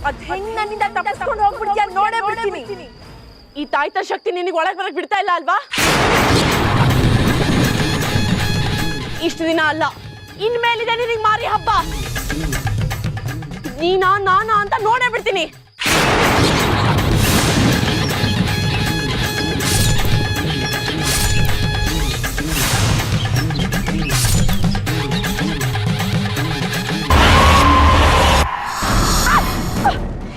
ಅದ್ ಹೆಂಗ್ ನನ್ನಿಂದ ತಪ್ಪಿಸ್ಕೊಂಡು ಹೋಗ್ಬಿಡ್ತೀಯ ನೋಡೇ ಬಿಡ್ತೀನಿ. ಈ ತಾಯ್ತ ಶಕ್ತಿ ನಿನಗೆ ಒಳಗೆ ಬರಕ್ ಬಿಡ್ತಾ ಇಲ್ಲ ಅಲ್ವಾ? ಇಷ್ಟು ದಿನ ಅಲ್ಲ, ಇನ್ಮೇಲಿದೆ ನಿನಗೆ ಮಾರಿ ಹಬ್ಬ. ನೀನಾ ನಾನಾ ಅಂತ ನೋಡೇ ಬಿಡ್ತೀನಿ.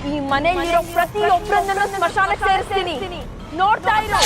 ಈ ಮನೆಯಲ್ಲಿರೋ ಪ್ರತಿಯೊಬ್ಬರನ್ನ ಸ್ಮಶಾನಕ್ಕೆ ಸೇರಿಸ್ತೀನಿ. ನೋಡ್ತಾ ಇರೋ.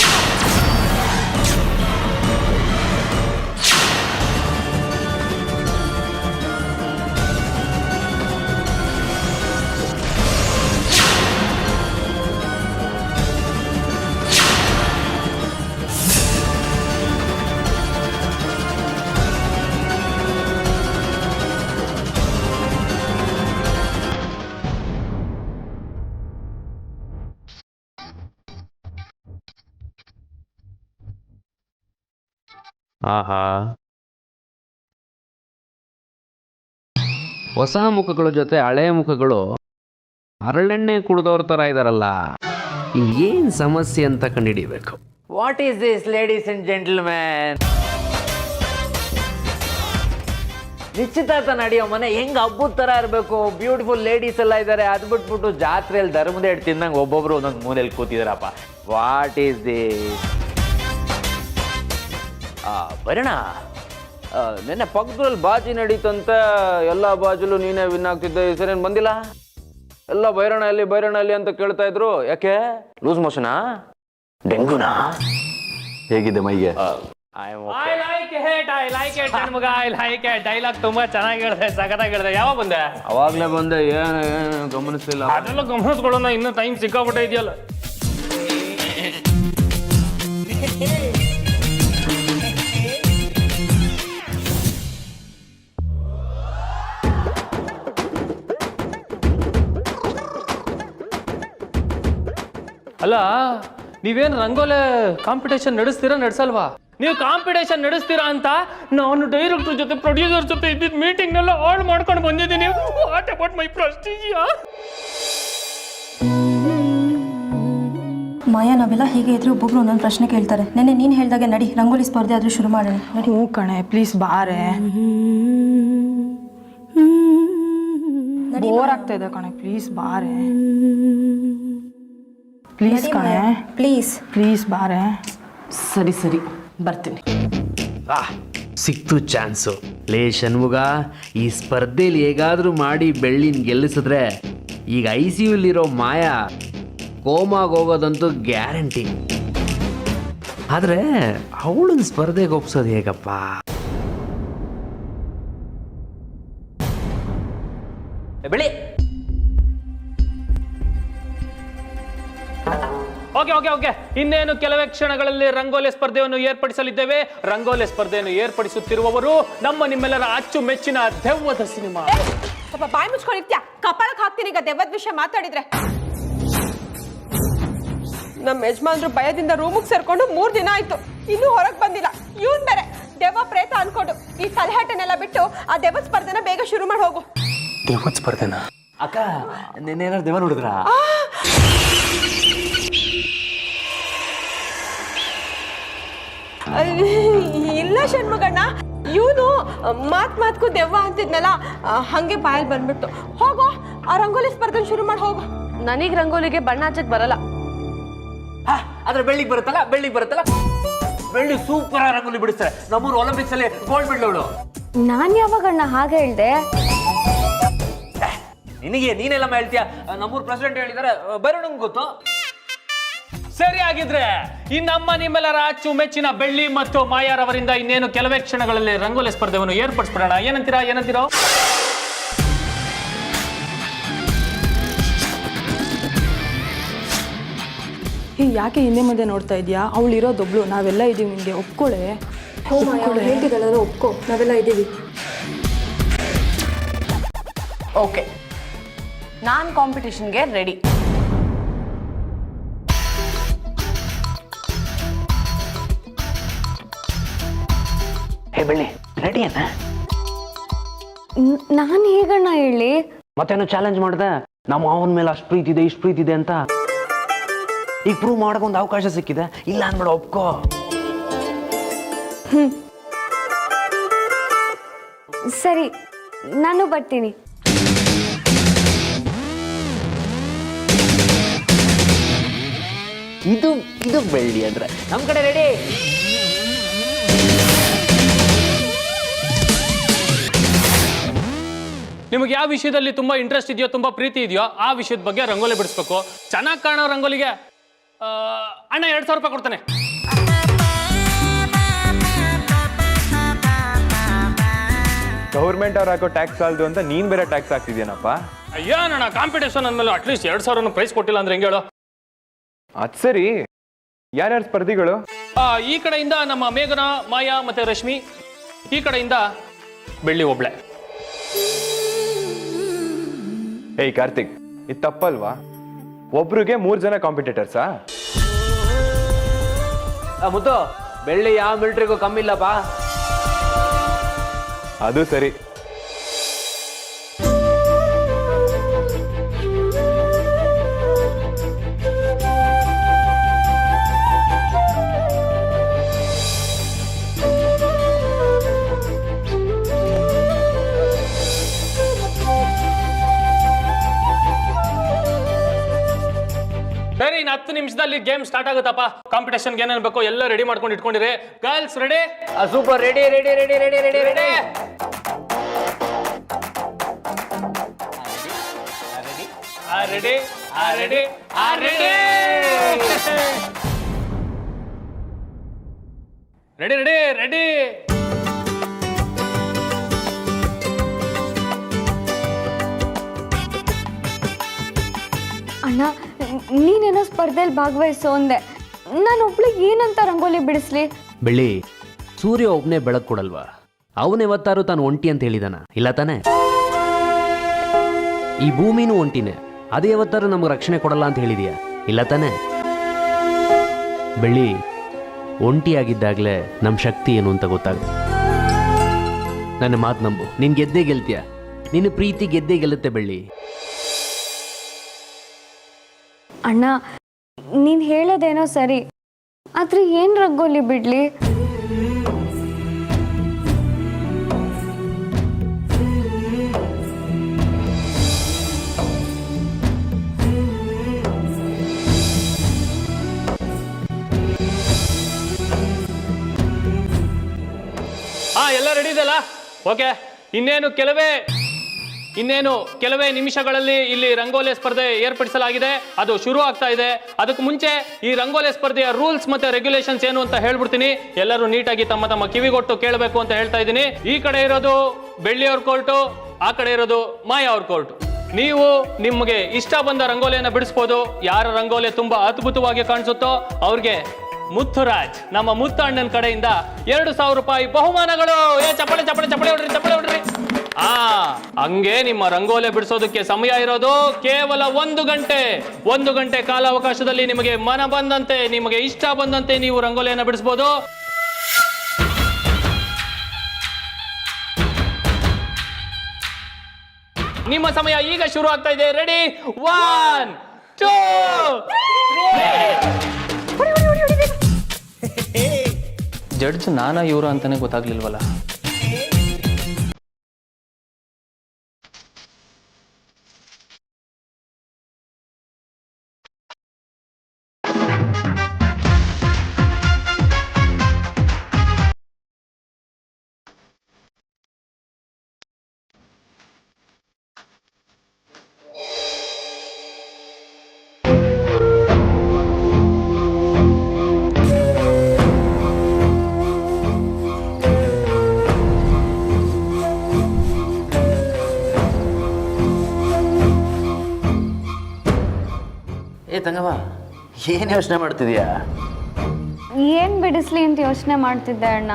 ಆಹಾ, ಹೊಸ ಮುಖಗಳ ಜೊತೆ ಹಳೆಯ ಮುಖಗಳು ಹರಳೆಣ್ಣೆ ಕುಡಿದವ್ರ ತರ ಇದಾರಲ್ಲ. ಏನ್ ಸಮಸ್ಯೆ ಅಂತ ಕಂಡುಹಿಡಿಬೇಕು. What is this ladies and gentleman? ನಿಶ್ಚಿತಾರ್ಥ ನಡೆಯೋ ಮನೆ ಹೆಂಗ್ ಹಬ್ಬದ ತರ ಇರಬೇಕು. ಬ್ಯೂಟಿಫುಲ್ ಲೇಡೀಸ್ ಎಲ್ಲ ಇದ್ದಾರೆ. ಅದು ಬಿಟ್ಬಿಟ್ಟು ಜಾತ್ರೆಯಲ್ಲಿ ಧರ್ಮದ ಹಿಟ್ಟು ತಿನ್ನಂಗೆ ಒಬ್ಬೊಬ್ರು ಒಂದೊಂದು ಮೂಲೆಯಲ್ಲಿ ಕೂತಿದಾರಪ್ಪ. What is this? ಬರೋಣ. ನಿನ್ನೆ ಪಕ್ಕದಲ್ಲಿ ಬಾಜಿ ನಡೀತಂತ, ಎಲ್ಲ ಬಾಜಲು ನೀನೇ ವಿನ್ ಆಗ್ತಿದ್ದೆ. ಈ ಸರಿ ಬಂದಿಲ್ಲ. ಎಲ್ಲ ಬೈರಣ ಅಲ್ಲಿ ಅಂತ ಕೇಳ್ತಾ ಇದ್ರು. ಯಾಕೆ? ಲೂಸ್ ಮೋಷನಾ? ಡೆಂಗುನಾ? ಹೇಗಿದೆ ಮೈಗೆ? ಡೈಲಾಗ್ ತುಂಬಾ ಚೆನ್ನಾಗಿ ಹೇಳಿದೆ, ಸಖತ್ತಾಗಿ ಹೇಳಿದೆ. ಯಾವಾಗ ಬಂದೆ? ಅವಾಗ್ಲೇ ಬಂದೆ. ಏನು ಗಮನಿಸಲಿಲ್ಲ. ಅದೆಲ್ಲ ಗಮನಿಸ್ಕೊಳ್ಳೋಣ, ಇನ್ನೂ ಟೈಮ್ ಸಿಕ್ಕಾಪಟ್ಟೆ ಇದೆಯಲ್ಲ. ಅಲ್ಲ, ನೀವೇನು ರಂಗೋಲೆ ಕಾಂಪಿಟೇಷನ್ ನಡೆಸಲ್ವಾ? ನೀವು ಕಾಂಪಿಟೇಷನ್ ನಡೆಸ್ತೀರಾ ಅಂತ ನಾನು ಡೈರೆಕ್ಟರ್ ಜೊತೆ ಪ್ರೊಡ್ಯೂಸರ್ ಜೊತೆ ಇದ್ದಿದ್ದ ಮೀಟಿಂಗ್ನೆಲ್ಲ ಹಾಳು ಮಾಡ್ಕೊಂಡು ಬಂದಿದ್ದೀನಿ. What about my prestige? Maya, ನಾವೆಲ್ಲ ಹೀಗೆ ಇದ್ರೆ ಒಬ್ಬೊಬ್ರು ಒಂದೊಂದು ಪ್ರಶ್ನೆ ಕೇಳ್ತಾರೆ. ನೆನ್ನೆ ನೀನು ಹೇಳ್ದಾಗೆ ನಡಿ, ರಂಗೋಲಿ ಸ್ಪರ್ಧೆ ಆದರೂ ಶುರು ಮಾಡೋಣ. ನಡಿ. ಹ್ಞೂ ಕಣೆ, ಪ್ಲೀಸ್ ಬಾರೆ. ಬೋರ್ ಆಗ್ತಾ ಇದೆ ಕಣೆ, ಪ್ಲೀಸ್ ಬಾರೆ. ಪ್ಲೀಸ್ ಕಣೆ, ಪ್ಲೀಸ್ ಬಾರೆ. ಸರಿ ಬರ್ತೀನಿ. ಸಿಕ್ತು ಚಾನ್ಸು. ಲೇ ಷಣ್ಮುಗ, ಈ ಸ್ಪರ್ಧೆಯಲ್ಲಿ ಹೇಗಾದ್ರೂ ಮಾಡಿ ಬೆಳ್ಳಿನ ಗೆಲ್ಲಿಸಿದ್ರೆ ಈಗ ICUಲಿರೋ ಮಾಯಾ ಕೋಮಾಗಿ ಹೋಗೋದಂತೂ ಗ್ಯಾರಂಟಿ. ಆದ್ರೆ ಅವಳನ್ನ ಸ್ಪರ್ಧೆಗೆ ಒಪ್ಸೋದು ಹೇಗಪ್ಪ? ಬೆಳಿ. ಓಕೆ. ಇನ್ನೇನು ಕೆಲವೇ ಕ್ಷಣಗಳಲ್ಲಿ ರಂಗೋಲಿ ಸ್ಪರ್ಧೆಯನ್ನು ಏರ್ಪಡಿಸಲಿದ್ದೇವೆ. ರಂಗೋಲಿ ಸ್ಪರ್ಧೆಯನ್ನು ಏರ್ಪಡಿಸುತ್ತಿರುವವರು ನಿಮ್ಮೆಲ್ಲರ ಅಚ್ಚುಮೆಚ್ಚಿನ ದೆವ್ವದ ಸಿನಿಮಾ. ಸ್ವಲ್ಪ ಬಾಯಿ ಮುಚ್ಕೊಂಡಿರ್ತೀಯ? ಕಪಾಳಕ್ಕೆ ಹಾಕ್ತೀನಿ ಈಗ ದೆವ್ವದ ವಿಷಯ ಮಾತಾಡಿದ್ರೆ. ನಮ್ಮ ಯಜಮಾನ್ರು ಭಯದಿಂದ ರೂಮಿಗೆ ಸೇರ್ಕೊಂಡು 3 ದಿನ ಆಯ್ತು, ಇನ್ನೂ ಹೊರಗೆ ಬಂದಿಲ್ಲ. ಇವನ್ ಬೇರೆ ದೆವ್ವ ಪ್ರೇತ ಅನ್ಕೊಂಡು ಈ ತಲೆಹಟ್ಟನೆಲ್ಲ ಬಿಟ್ಟು ಆ ದೆವ್ವದ ಸ್ಪರ್ಧೆನ ಬೇಗ ಶುರು ಮಾಡಿ ಹೋಗು. ದೆವ್ವದ ಸ್ಪರ್ಧೆನಾ? ಅಕ್ಕ, ನಿನ್ನೇನಾದ್ರು ದೆವ್ವ ನೋಡಿದ್ರ? ಇಲ್ಲ ಷಣ್ಮುಗಣ್ಣ, ಇವನು ಮಾತ್ಗೂ ದೆವ್ವ ಅಂತಿದ್ನಲ್ಲ, ಹಂಗೆ ಬಾಯಲ್ಲಿ ಬಂದ್ಬಿಟ್ಟು. ಹೋಗೋ, ಆ ರಂಗೋಲಿ ಸ್ಪರ್ಧೆ ಶುರು ಮಾಡಿ ಹೋಗು. ನನಗೆ ರಂಗೋಲಿಗೆ ಬಣ್ಣ ಹಚ್ಚಕ್ ಬರಲ್ಲ. ಆದ್ರೆ ಬೆಳ್ಳಿಗೆ ಬರುತ್ತಲ್ಲ. ಬೆಳ್ಳಿ ಸೂಪರ್ ರಂಗೋಲಿ ಬಿಡಿಸ್ತಾರೆ. ನಮ್ಮೂರು ಒಲಿಂಪಿಕ್ಸ್ ಅಲ್ಲಿ ಗೋಲ್ಡ್ ಮೆಡಲ್ ಅವಳು. ನಾನು ಯಾವಾಗಣ್ಣ ಹಾಗೆ ಹೇಳ್ದೆ? ನೀನೆಲ್ಲಮ್ಮ ಹೇಳ್ತೀಯ? ನಮ್ಮೂರು ಪ್ರೆಸಿಡೆಂಟ್ ಹೇಳಿದಾರೆ, ಬರೋಣ ಗೊತ್ತು. ಸರಿ, ಆಗಿದ್ರೆ ಈ ನಿಮ್ಮೆಲ್ಲರ ಅಚ್ಚುಮೆಚ್ಚಿನ ಬೆಳ್ಳಿ ಮತ್ತು ಮಾಯಾರವರಿಂದ ಇನ್ನೇನು ಕೆಲವೇ ಕ್ಷಣಗಳಲ್ಲಿ ರಂಗೋಲಿ ಸ್ಪರ್ಧೆಯನ್ನು ಏರ್ಪಡಿಸ್ಬಿಡೋಣ. ಏನಂತೀರೋ? ಯಾಕೆ ಹಿಂದೆ ಮುಂದೆ ನೋಡ್ತಾ ಇದೀಯಾ? ಅವಳು ಇರೋದೊಬ್ಳು, ನಾವೆಲ್ಲ ಇದೀವಿ. ನಿಮಗೆ ಒಪ್ಕೊಳ್ಳೆ. ಹೇಳ್ತಿದ್ದಲ್ಲ, ಒಪ್ಕೋ, ನಾವೆಲ್ಲ ಇದ್ದೀವಿ. ಓಕೆ, ನಾನು ಕಾಂಪಿಟೇಷನ್ಗೆ ರೆಡಿ. ಬೆಳ್ಳಿ ರೆಡಿ ಅಣ್ಣ? ನಾನು ಹೇಗಣ್ಣ ಹೇಳಿ? ಮತ್ತೇನು ಚಾಲೆಂಜ್ ಮಾಡ್ದೆ? ನಮ್ಮ ಅವನ ಮೇಲೆ ಅಷ್ಟು ಪ್ರೀತಿ ಇದೆ, ಇಷ್ಟು ಪ್ರೀತಿ ಇದೆ ಅಂತ. ಈಗ ಪ್ರೂವ್ ಮಾಡೋಕೊಂದು ಅವಕಾಶ ಸಿಕ್ಕಿದೆ, ಇಲ್ಲ ಅಂದ್ಬೇಡ, ಒಪ್ಕೋ. ಸರಿ, ನಾನು ಬರ್ತೀನಿ. ಇದು ಬೆಳ್ಳಿ ಅಂದ್ರೆ ನಮ್ಮ ಕಡೆ ರೆಡಿ. ನಿಮಗೆ ಯಾವ ವಿಷಯದಲ್ಲಿ ತುಂಬಾ ಇಂಟ್ರೆಸ್ಟ್ ಇದೆಯೋ, ತುಂಬಾ ಪ್ರೀತಿ ಇದೆಯೋ ಆ ವಿಷಯದ ಬಗ್ಗೆ ರಂಗೋಲಿ ಬಿಡಿಸ್ಬೇಕು. ಚೆನ್ನಾಗಿ ಕಾಣೋ ರಂಗೋಲಿಗೆ ಅಣ್ಣ 2,000 ರೂಪಾಯಿ ಕೊಡ್ತಾನೆ. ಗೌರ್ಮೆಂಟ್ ಅವ್ರು ಹಾಕೋ ಟ್ಯಾಕ್ಸ್ ಸಾಲದು ಅಂತ ನೀನ್ ಬೇರೆ ಟ್ಯಾಕ್ಸ್ ಹಾಕ್ತಿದ್ಯೇನಪ್ಪ. ಅಯ್ಯೋ ಅಣ್ಣ, ಕಾಂಪಿಟೇಷನ್ ಅಂದ್ಮೇಲೆ ಅಟ್ಲೀಸ್ಟ್ 2,000 ಪ್ರೈಸ್ ಕೊಟ್ಟಿಲ್ಲ ಅಂದ್ರೆ ಹೆಂಗೆ ಹೇಳೋ? ಅದ್ ಸರಿ, ಯಾರ್ಯಾರು ಸ್ಪರ್ಧಿಗಳು? ಈ ಕಡೆಯಿಂದ ನಮ್ಮ ಮೇಘನಾ, ಮಾಯಾ ಮತ್ತೆ ರಶ್ಮಿ, ಈ ಕಡೆಯಿಂದ ಬೆಳ್ಳಿ ಒಬ್ಳೆ. ಏಯ್ ಕಾರ್ತಿಕ್, ಇದು ತಪ್ಪಲ್ವಾ? ಒಬ್ರಿಗೆ 3 ಜನ ಕಾಂಪಿಟೇಟರ್ಸಾ? ಮುದ್ದು, ಬೆಳ್ಳಿ ಯಾವ ಮಿಲಿಟ್ರಿಗೂ ಕಮ್ಮಿ ಇಲ್ಲಪ್ಪ. ಅದು ಸರಿ. ಸರಿ, ಇನ್ನು 10 ನಿಮಿಷದಲ್ಲಿ ಗೇಮ್ ಸ್ಟಾರ್ಟ್ ಆಗುತ್ತಪ್ಪ. ಕಾಂಪಿಟೇಷನ್ಗೆ ಏನೇನು ಬೇಕೋ ಎಲ್ಲ ರೆಡಿ ಮಾಡ್ಕೊಂಡು ಇಟ್ಕೊಂಡಿರಿ. Girls ready? Super, ready ready ready ready ready ready ready ready ready ready ready. ಅಣ್ಣ, ನೀನೇನೋ ಸ್ಪರ್ಧೆಯಲ್ಲಿ ಭಾಗವಹಿಸೋ ಅಂದೆ. ನಾನು ಒಬ್ಳಿಗೆ ಏನಂತ ರಂಗೋಲಿ ಬಿಡಿಸ್ಲಿ? ಬೆಳ್ಳಿ, ಸೂರ್ಯ ಒಬ್ಬನೇ ಬೆಳಕು ಕೊಡಲ್ವಾ? ಅವನೆವತ್ತಾರು ತಾನು ಒಂಟಿ ಅಂತ ಹೇಳಿದಾನ? ಇಲ್ಲ ತಾನೆ? ಈ ಭೂಮಿನೂ ಒಂಟಿನೇ, ಅದೇ ಯಾವತ್ತಾರು ನಮಗೆ ರಕ್ಷಣೆ ಕೊಡಲ್ಲ ಅಂತ ಹೇಳಿದೀಯಾ? ಇಲ್ಲ ತಾನೆ? ಬೆಳ್ಳಿ, ಒಂಟಿಯಾಗಿದ್ದಾಗಲೇ ನಮ್ಮ ಶಕ್ತಿ ಏನು ಅಂತ ಗೊತ್ತಾಗುತ್ತೆ. ನನ್ನ ಮಾತು ನಂಬು, ನೀನು ಗೆದ್ದೇ ಗೆಲ್ತೀಯ. ನಿನ್ನ ಪ್ರೀತಿ ಗೆದ್ದೇ ಗೆಲ್ಲುತ್ತೆ ಬೆಳ್ಳಿ. ಅಣ್ಣ, ನೀನು ಹೇಳೋದೇನೋ ಸರಿ, ಆದ್ರೆ ಏನು ರಂಗೋಲಿ ಬಿಡ್ಲಿ? ಎಲ್ಲ ರೆಡಿ ಇದೆಯಲ್ಲ? ಓಕೆ, ಇನ್ನೇನು ಕೆಲವೇ ನಿಮಿಷಗಳಲ್ಲಿ ಇಲ್ಲಿ ರಂಗೋಲಿ ಸ್ಪರ್ಧೆ ಏರ್ಪಡಿಸಲಾಗಿದೆ. ಅದು ಶುರು ಆಗ್ತಾ ಇದೆ. ಅದಕ್ಕೆ ಮುಂಚೆ ಈ ರಂಗೋಲಿ ಸ್ಪರ್ಧೆಯ ರೂಲ್ಸ್ ಮತ್ತೆ ರೆಗ್ಯುಲೇಷನ್ಸ್ ಏನು ಅಂತ ಹೇಳ್ಬಿಡ್ತೀನಿ. ಎಲ್ಲರೂ ನೀಟಾಗಿ ತಮ್ಮ ತಮ್ಮ ಕಿವಿಗೊಟ್ಟು ಕೇಳಬೇಕು ಅಂತ ಹೇಳ್ತಾ ಇದ್ದೀನಿ. ಈ ಕಡೆ ಇರೋದು ಬೆಳ್ಳಿಯವ್ರ ಕೋರ್ಟು, ಆ ಕಡೆ ಇರೋದು ಮಾಯಾ ಅವ್ರ ಕೋರ್ಟು. ನೀವು ನಿಮಗೆ ಇಷ್ಟ ಬಂದ ರಂಗೋಲಿಯನ್ನ ಬಿಡಿಸ್ಬೋದು. ಯಾರ ರಂಗೋಲಿ ತುಂಬಾ ಅದ್ಭುತವಾಗಿ ಕಾಣಿಸುತ್ತೋ ಅವ್ರಿಗೆ ಮುತ್ತುರಾಜ್, ನಮ್ಮ ಮುತ್ತು ಅಣ್ಣನ ಕಡೆಯಿಂದ 2,000 ರೂಪಾಯಿ ಬಹುಮಾನಗಳು. ಚಪ್ಪಳೆ ಚಪ್ಪಳೆ ಚಪ್ಪಳೆ ಹೊಡ್ರಿ, ಚಪ್ಪಳೆ ಹೊಡ್ರಿ. ಹಂಗೆ ನಿಮ್ಮ ರಂಗೋಲಿ ಬಿಡಿಸೋದಕ್ಕೆ ಸಮಯ ಇರೋದು ಕೇವಲ 1 ಗಂಟೆ. 1 ಗಂಟೆ ಕಾಲಾವಕಾಶದಲ್ಲಿ ನಿಮಗೆ ಮನ ಬಂದಂತೆ, ನಿಮಗೆ ಇಷ್ಟ ಬಂದಂತೆ ನೀವು ರಂಗೋಲಿಯನ್ನ ಬಿಡಿಸಬಹುದು. ನಿಮ್ಮ ಸಮಯ ಈಗ ಶುರು ಆಗ್ತಾ ಇದೆ. ರೆಡಿ? 1 2 3. ಜಡ್ಜ್ ನಾನಾ ಇವರು ಅಂತಾನೆ ಗೊತ್ತಾಗ್ಲಿಲ್ವಲ್ಲ. ತಂಗಮ್ಮ, ಏನು ಯೋಚನೆ ಮಾಡ್ತಿದ್ಯಾ? ಏನು ಬಿಡಿಸ್ಲಿ ಅಂತ ಯೋಚನೆ ಮಾಡ್ತಿದ್ದೆ ಅಣ್ಣ.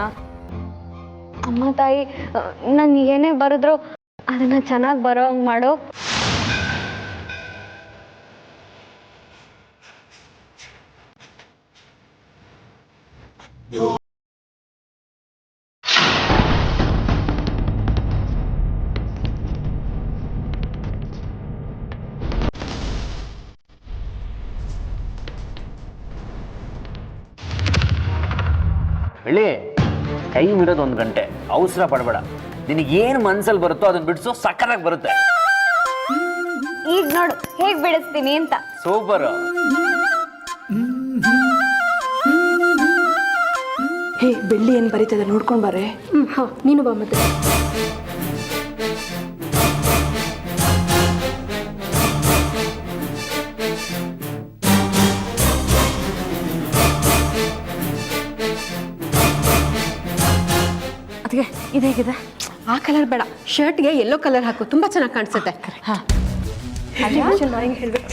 ಅಮ್ಮ ತಾಯಿ, ನಾನು ಏನೇ ಬರೆದ್ರು ಅದನ್ನ ಚೆನ್ನಾಗಿ ಬರೋ ಹಂಗೆ ಮಾಡು. ಬೆಳ್ಳಿ ಟೈಮ್ ಇರೋದು 1 ಗಂಟೆ, ಅವಸರ ಪಡಬೇಡ. ನಿನಗೇನು ಮನ್ಸಲ್ಲಿ ಬರುತ್ತೋ ಅದನ್ನ ಬಿಡಿಸೋ, ಸಕ್ಕತ್ತಾಗಿ ಬರುತ್ತೆ. ಈಗ ನೋಡು ಹೇಗ್ ಬಿಡಿಸ್ತೀನಿ ಅಂತ. ಸೂಪರ್. ಹೇ ಬೆಳ್ಳಿ ಏನು ಬರೀತದೆ ನೋಡ್ಕೊಂಡು ಬಾರೆ. ಹಾಂ ನೀನು ಬಾ ಮತ್ತೆ. ಅದಕ್ಕೆ ಇದೇಗಿದೆ. ಆ ಕಲರ್ ಬೇಡ, ಶರ್ಟ್ಗೆ ಯೆಲ್ಲೋ ಕಲರ್ ಹಾಕು, ತುಂಬ ಚೆನ್ನಾಗಿ ಕಾಣಿಸುತ್ತೆ. ಹಾಂ ಹೇಳ್ಬೇಕು.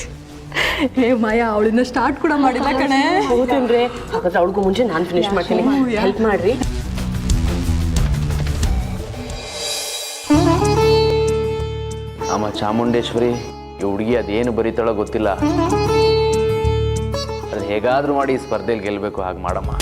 ಹೇ ಮಾಯಾ, ಅವಳಿನ್ನ ಸ್ಟಾರ್ಟ್ ಕೂಡ ಮಾಡಿಲ್ಲ ಕಣೆ. ಹೌದೇನ್ರಿ? ಹಾಗಾದ್ರೆ ಅವಳಿಗೂ ಮುಂಚೆ ನಾನು ಫಿನಿಶ್ ಮಾಡ್ತೀನಿ, ಹೆಲ್ಪ್ ಮಾಡ್ರಿ. ಅಮ್ಮ ಚಾಮುಂಡೇಶ್ವರಿ, ಈ ಹುಡುಗಿ ಅದೇನು ಬರೀತಾಳೋ ಗೊತ್ತಿಲ್ಲ. ಅದು ಹೇಗಾದ್ರೂ ಮಾಡಿ ಈ ಸ್ಪರ್ಧೆಯಲ್ಲಿ ಗೆಲ್ಲಬೇಕು, ಹಾಗೆ ಮಾಡಮ್ಮ.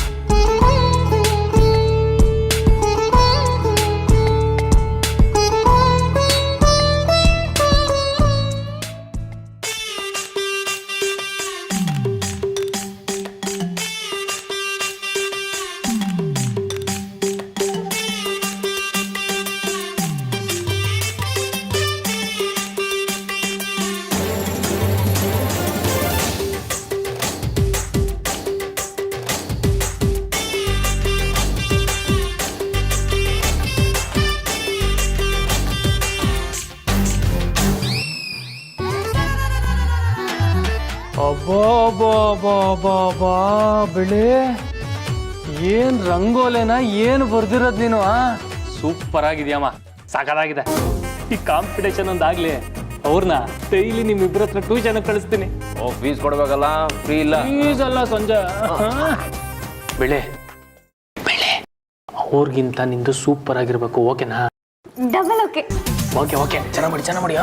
ಅಬ್ಬಾ ಬೆಳೆ, ಏನ್ ರಂಗೋಲೆನ ಏನು ಬರ್ದಿರೋದು ನೀನು. ಸೂಪರ್ ಆಗಿದ್ಯಮ್ಮ, ಸಾಕಾಗಿದೆ. ಈ ಕಾಂಪಿಟೇಷನ್ ಒಂದಾಗ್ಲಿ, ಅವ್ರನ್ನ ಡೈಲಿ ನಿಮ್ಮಿಬ್ಬರ ಹತ್ರ ಟ್ಯೂಷನ್ ಕಳಿಸ್ತೀನಿ. ಓ, ಫೀಸ್ ಕೊಡ್ಬೇಕಲ್ಲ? ಫ್ರೀ ಇಲ್ಲ. ಫೀಸ್ ಅಲ್ಲ ಸಂಜೆ. ಬೆಳೆ ಅವ್ರಿಗಿಂತ ನಿಂದು ಸೂಪರ್ ಆಗಿರ್ಬೇಕು, ಓಕೆನಾ? Double okay. ಓಕೆ ಚೆನ್ನಾಗಿ ಮಾಡಿ.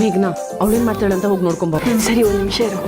ಮೇಘನಾ, ಅವಳೇನು ಮಾಡ್ತಾಳೆ ಅಂತ ಹೋಗಿ ನೋಡ್ಕೊಂಬ. ಸರಿ, 1 ನಿಮಿಷ ಇರು.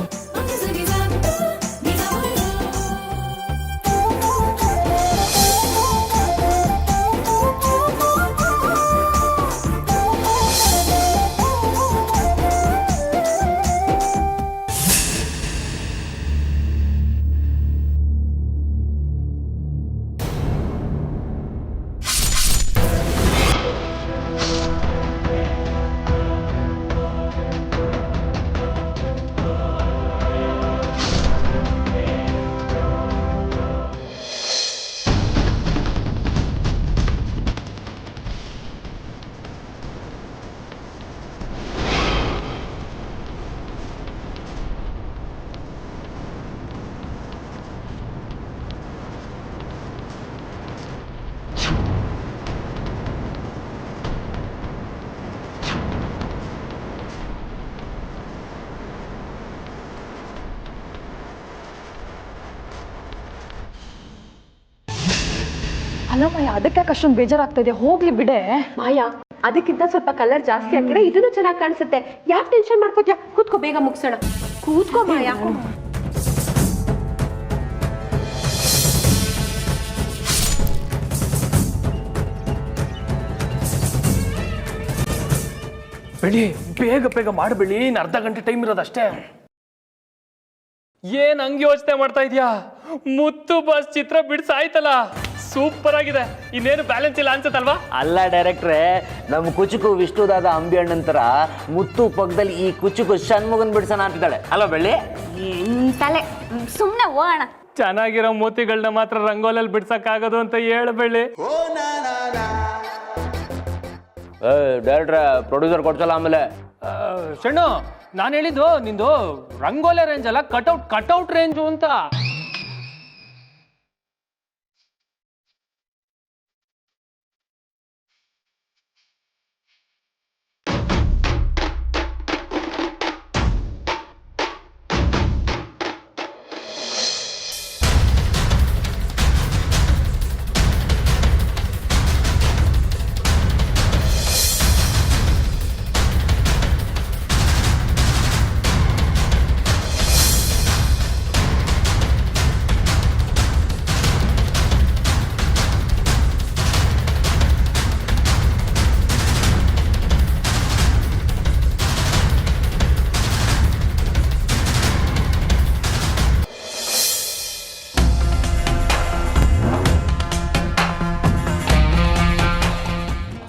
ಅಲ್ಲ ಮಾಯಾ, ಅದಕ್ಕೆ ಅಷ್ಟೊಂದು ಬೇಜಾರಾಗ್ತಾ ಇದೆ, ಹೋಗ್ಲಿ ಬಿಡೆ. ಮಾಯಾ, ಅದಕ್ಕಿಂತ ಸ್ವಲ್ಪ ಕಲರ್ ಜಾಸ್ತಿ ಹಾಕಿದ್ರೆ ಇದನ್ನು ಚೆನ್ನಾಗಿ ಕಾಣಿಸುತ್ತೆ. ಯಾಕೆ ಟೆನ್ಷನ್ ಮಾಡ್ಕೋತ್ಯಾ? ಕೂತ್ಕೋ, ಬೇಗ ಮುಗಿಸೋಣ. ಕೂತ್ಕೋ ಮಾಯಾ. ಬೆಳಿ, ಬೇಗ ಮಾಡಬೇಡಿ, ಇನ್ನು ಅರ್ಧ ಗಂಟೆ ಟೈಮ್ ಇರೋದಷ್ಟೇ. ಏನ್ ಹಂಗೆ ಯೋಚನೆ ಮಾಡ್ತಾ ಇದೀಯಾ? ಮುತ್ತು ಬಸ್ ಚಿತ್ರ ಬಿಡ್ಸಾಯ್ತಲ್ಲ, ಸೂಪರ್ ಆಗಿದೆ. ಇನ್ನೇನು ಬ್ಯಾಲೆನ್ಸ್ ಇಲ್ಲ ಅನ್ಸುತ್ತಲ್ವಾ? ಅಲ್ಲ ಡೈರೆಕ್ಟ್ರೆ, ನಮ್ಮ ಕುಚುಕು ವಿಷ್ಣುದಾದ ಅಂಬಿ ಅಣ್ಣಂತರ ಮುತ್ತು ಪಕ್ಕದಲ್ಲಿ ಈ ಕುಚುಕು ಷಣ್ಮುಗನ್ ಬಿಡ್ಸೋಣ ಅಂತಿದ್ದಾಳೆ ಅಲ್ವಾ ಬೆಳ್ಳಿ? ತಲೆ ಸುಮ್ಮನೆ ಹೋಗೋಣ. ಚೆನ್ನಾಗಿರೋ ಮೋತಿಗಳನ್ನ ಮಾತ್ರ ರಂಗೋಲಲ್ಲಿ ಬಿಡ್ಸಕ್ಕಾಗೋದು ಅಂತ ಹೇಳಬೇಡಿ. ಡೈರೆಕ್ಟ್ರೆ, ಪ್ರೊಡ್ಯೂಸರ್ ಕೊಡ್ಸಲ್ಲ ಆಮೇಲೆ. ಶಣ್ಣು, ನಾನು ಹೇಳಿದ್ದು ನಿಂದು ರಂಗೋಲೆ ರೇಂಜ್ ಅಲ್ಲ, ಕಟ್ಔಟ್ ರೇಂಜು ಅಂತ.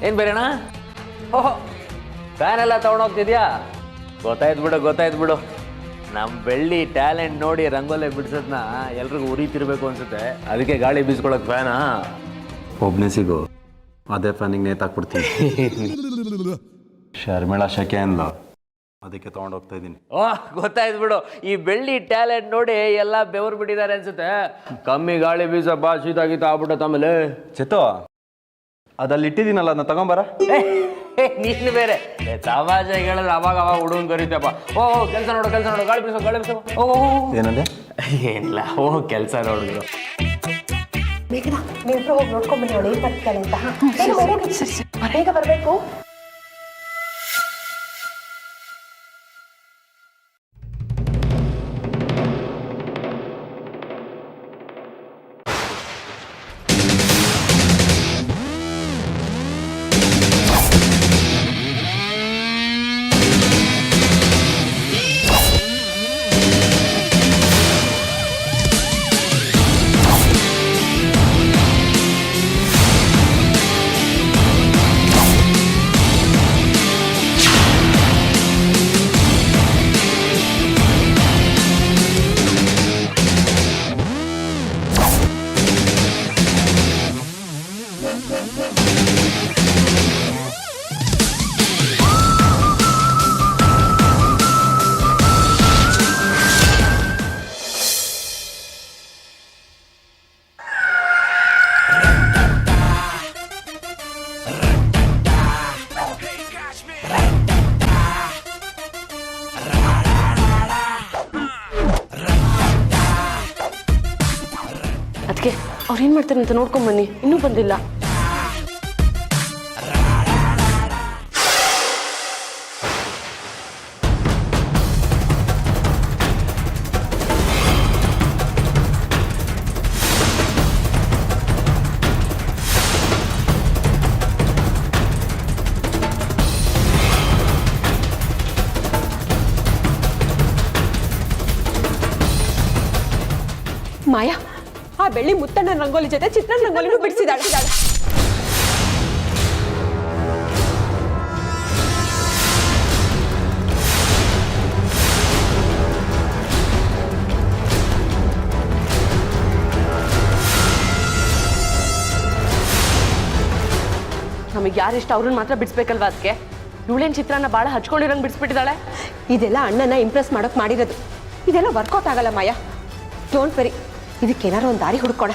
ಏನು ಬೇರೆಣ್ಣ? ಓಹೋ, ಫ್ಯಾನ್ ಎಲ್ಲ ತೊಗೊಂಡೋಗ್ತಿದ್ಯಾ? ಗೊತ್ತಾಯ್ತು ಬಿಡು. ನಮ್ಮ ಬೆಳ್ಳಿ ಟ್ಯಾಲೆಂಟ್ ನೋಡಿ ರಂಗೋಲೆ ಬಿಡ್ಸೋದನ್ನ ಎಲ್ರಿಗೂ ಉರಿತಿರ್ಬೇಕು ಅನ್ಸುತ್ತೆ, ಅದಕ್ಕೆ ಗಾಳಿ ಬೀಸ್ಕೊಳಕ್ ಫ್ಯಾನಾ? ಒಬ್ಬನೇ ಸಿಗು, ಅದೇ ಫ್ಯಾನಿಗೆ ನೇತಾಕ್ಬಿಡ್ತೀನಿ. ಶರ್ಮಿಳಾ ಶಕೆ ಅಂದ್ಲು, ಅದಕ್ಕೆ ತೊಗೊಂಡೋಗ್ತಾ ಇದ್ದೀನಿ. ಓಹ್, ಗೊತ್ತಾಯ್ತು ಬಿಡು. ಈ ಬೆಳ್ಳಿ ಟ್ಯಾಲೆಂಟ್ ನೋಡಿ ಎಲ್ಲ ಬೆವರು ಬಿಟ್ಟಿದ್ದಾರೆ ಅನ್ಸುತ್ತೆ. ಕಮ್ಮಿ ಗಾಳಿ ಬೀಸ ಬಾ, ಶೀತಾಗಿತ್ತು ಆಗ್ಬಿಟ್ಟೆ ಆಮೇಲೆ. ಚಿತ್ತು, ಅದಲ್ಲಿ ಇಟ್ಟಿದ್ದೀನಲ್ಲ, ಅದನ್ನ ತಗೊಂಬರ. ನೀನು ಬೇರೆ ತಮಾಷೆ ಹೇಳಿದ್ರೆ ಅವಾಗ ಹುಡುಗನ್ ಕರೀತಪ್ಪ. ಓ ಕೆಲಸ ನೋಡು, ಗಾಳಿ ಬೀಸೋ. ಓ ಏನಂದೆ? ಏನಿಲ್ಲ, ಓ ಕೆಲಸ ನೋಡಿದ್ರು. ಬೇಗ ನೀವಿಬ್ರು ಹೋಗಿ ನೋಡ್ಕೊಂಡ್ಬನ್ನಿ, ಅವಳು ಏನು ಬರ್ತಿದ್ದಾಳೆ ಅಂತ. ಬೇಗ ಬರಬೇಕು. ಅದಕ್ಕೆ ಅವ್ರೇನು ಮಾಡ್ತಾರೆ ಅಂತ ನೋಡ್ಕೊಂಬನ್ನಿ, ಇನ್ನೂ ಬಂದಿಲ್ಲ. ಮಾಯಾ, ಆ ಬೆಳ್ಳಿ ಮುತ್ತಣ್ಣ ರಂಗೋಲಿ ಜೊತೆ ಚಿತ್ರನ ರಂಗೋಲಿನೂ ಬಿಡಿಸಿದಾಳೆ. ನಮಗೆ ಯಾರಿಷ್ಟ ಅವ್ರನ್ನ ಮಾತ್ರ ಬಿಡಿಸ್ಬೇಕಲ್ವಾ? ಅದಕ್ಕೆ ಇವಳೇನು ಚಿತ್ರನ ಭಾಳ ಹಚ್ಕೊಂಡಿರಂಗೆ ಬಿಡಿಸ್ಬಿಟ್ಟಿದ್ದಾಳೆ. ಇದೆಲ್ಲ ಅಣ್ಣನ ಇಂಪ್ರೆಸ್ ಮಾಡೋಕೆ ಮಾಡಿರೋದು. ಇದೆಲ್ಲ ವರ್ಕೌಟ್ ಆಗಲ್ಲ ಮಾಯಾ. ಡೋಂಟ್ ವೆರಿ, ಇದಕ್ಕೇನಾರು ಒಂದು ದಾರಿ ಹುಡ್ಕೋಣ.